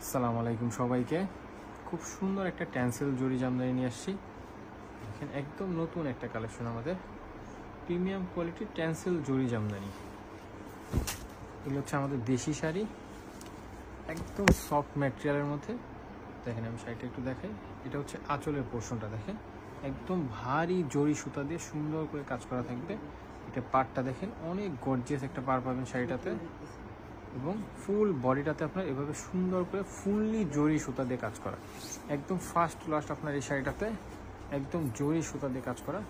আসসালামু আলাইকুম সবাইকে। খুব সুন্দর একটা ট্যান্সেল জরি জামদানি নিয়ে আসছি। দেখেন একদম নতুন একটা কালেকশন, আমাদের প্রিমিয়াম কোয়ালিটির ট্যান্সেল জরি জামদানি। এগুলো হচ্ছে আমাদের দেশি শাড়ি, একদম সফট ম্যাটেরিয়ালের মধ্যে। দেখেন আমি শাড়িটা একটু দেখাই। এটা হচ্ছে আঁচলের পোর্শনটা, দেখেন একদম ভারী জরি সুতা দিয়ে সুন্দর করে কাজ করা থাকবে। এটা পাড়টা দেখেন, অনেক গর্জিয়াস একটা পাড় পাবেন শাড়িটাতে, এবং ফুল বডিটাতে আপনার এভাবে সুন্দর করে ফুললি জরি সুতা দিয়ে কাজ করা। একদম ফার্স্ট লাস্ট আপনার এই শাড়িটাতে একদম জরি সুতা দিয়ে কাজ করা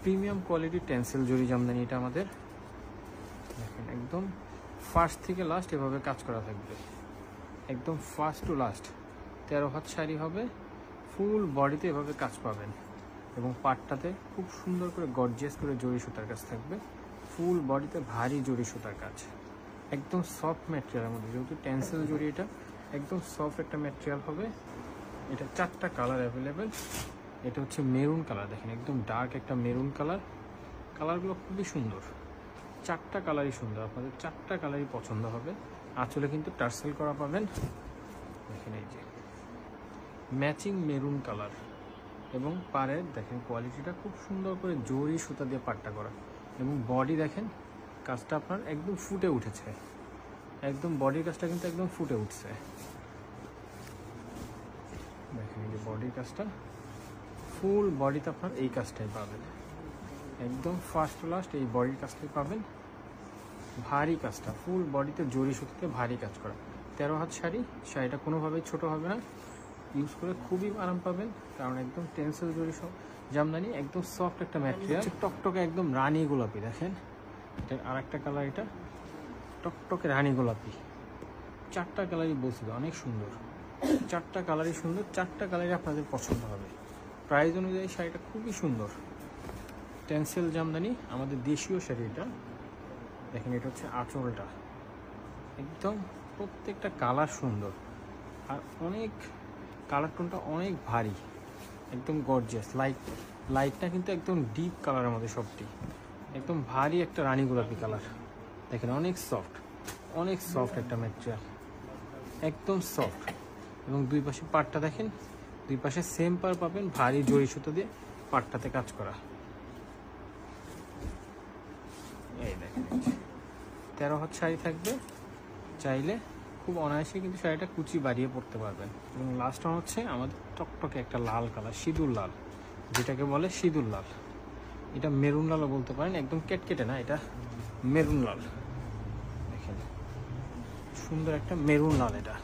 প্রিমিয়াম কোয়ালিটির ট্যান্সেল জরি জামদানি। এটা আমাদের দেখেন একদম ফার্স্ট থেকে লাস্ট এভাবে কাজ করা থাকবে, একদম ফার্স্ট টু লাস্ট। 13 হাত শাড়ি হবে, ফুল বডিতে এভাবে কাজ পাবেন, এবং পাটটাতে খুব সুন্দর করে গর্জিয়াস করে জরি সুতার কাজ থাকবে। ফুল বডিতে ভারী জরি সুতার কাজ, একদম সফট ম্যাটেরিয়ালের মধ্যে। যেহেতু ট্যান্সেল জরি, এটা একদম সফট একটা ম্যাটেরিয়াল হবে। এটা 4টা কালার অ্যাভেলেবেল। এটা হচ্ছে মেরুন কালার, দেখেন একদম ডার্ক একটা মেরুন কালার। কালারগুলো খুবই সুন্দর, 4টা কালারই সুন্দর, আপনাদের 4টা কালারই পছন্দ হবে। আঁচলে কিন্তু টার্সেল করা পাবেন, দেখেন এই যে ম্যাচিং মেরুন কালার। এবং পাড়ের দেখেন কোয়ালিটিটা খুব সুন্দর করে জরি সুতা দিয়ে পাট্টা করা, এবং বডি দেখেন কাজটা আপনার একদম ফুটে উঠেছে, একদম বডির কাজটা কিন্তু একদম ফুটে উঠছে। দেখেন এই যে বডির কাজটা, ফুল বডিতে আপনার এই কাজটাই পাবেন, একদম ফার্স্ট টু লাস্ট এই বডির কাজটাই পাবেন। ভারী কাজটা ফুল বডিতে জরি সুতিতে ভারী কাজ করা। 13 হাত শাড়ি, শাড়িটা কোনোভাবেই ছোট হবে না, ইউজ করে খুবই আরাম পাবেন, কারণ একদম টেন্সেল জরি সব জামদানি, একদম সফট একটা ম্যাটেরিয়াল। টকটকে একদম রানী গোলাপি, দেখেন এটা আর একটা কালার, এটা টকটকে রানী গোলাপি। 4টা কালারই বলছিল অনেক সুন্দর, 4টা কালারই সুন্দর, 4টা কালারই আপনাদের পছন্দ হবে। প্রাইস অনুযায়ী শাড়িটা খুবই সুন্দর, টেন্সেল জামদানি, আমাদের দেশীয় শাড়ি। এটা দেখেন, এটা হচ্ছে আঁচলটা, একদম প্রত্যেকটা কালার সুন্দর, আর অনেক কালার টোনটা অনেক ভারী, একদম গর্জিয়াস। লাইটটা কিন্তু একদম ডিপ কালারের মধ্যে, সবটি একদম ভারী একটা রানী গোলাপি কালার। দেখেন অনেক সফট একটা ম্যাটেরিয়াল, একদম সফট। এবং দুই পাশে পাটটা দেখেন, দুই পাশে সেম পার পাবেন, ভারী জরি সুতো দিয়ে পাটটাতে কাজ করা। এই দেখেন 13 হাত শাড়ি থাকবে, চাইলে খুব অনায়াসে কিন্তু শাড়িটা কুচি বাড়িয়ে পড়তে পারবেন। এবং লাস্ট হচ্ছে আমাদের টকটকে একটা লাল কালার, সিঁদুর লাল, যেটাকে বলে সিঁদুর লাল। এটা মেরুন লালও বলতে পারেন, একদম কেটকেটে না, এটা মেরুন লাল। দেখেন সুন্দর একটা মেরুন লাল, এটা